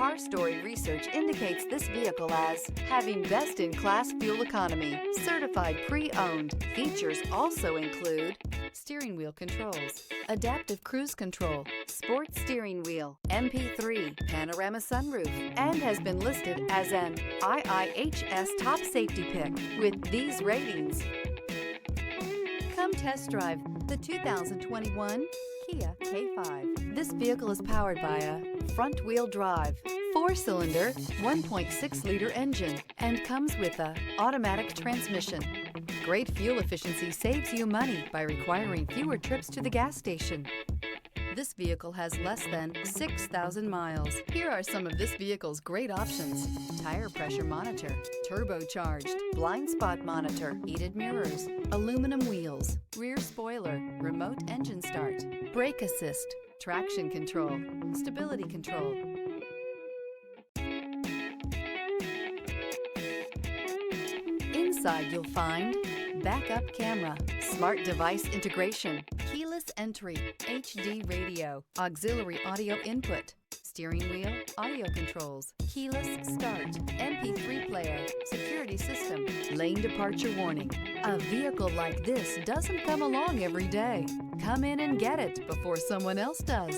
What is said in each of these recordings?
Car Story research indicates this vehicle as having best-in-class fuel economy, certified pre-owned. Features also include steering wheel controls, adaptive cruise control, sports steering wheel, MP3, panorama sunroof, and has been listed as an IIHS top safety pick with these ratings. Come test drive the 2021 Kia K5. This vehicle is powered by a front-wheel drive, 4-cylinder, 1.6-liter engine, and comes with a automatic transmission. Great fuel efficiency saves you money by requiring fewer trips to the gas station. This vehicle has less than 6,000 miles. Here are some of this vehicle's great options: tire pressure monitor, turbocharged, blind spot monitor, heated mirrors, aluminum wheels, rear spoiler, remote engine start, brake assist, traction control, stability control. Inside you'll find backup camera, smart device integration, keyless entry, HD radio, auxiliary audio input, steering wheel audio controls, keyless start, MP3 player, security system, lane departure warning. A vehicle like this doesn't come along every day. Come in and get it before someone else does.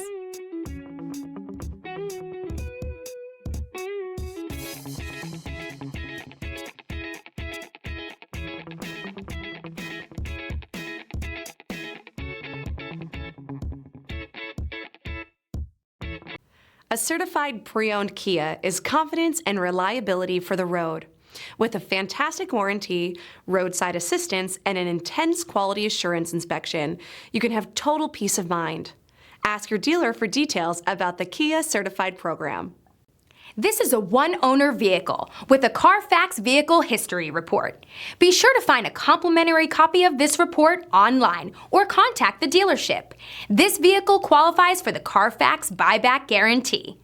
A certified pre-owned Kia is confidence and reliability for the road. With a fantastic warranty, roadside assistance, and an intense quality assurance inspection, you can have total peace of mind. Ask your dealer for details about the Kia Certified program. This is a one-owner vehicle with a Carfax Vehicle History Report. Be sure to find a complimentary copy of this report online or contact the dealership. This vehicle qualifies for the Carfax Buyback Guarantee.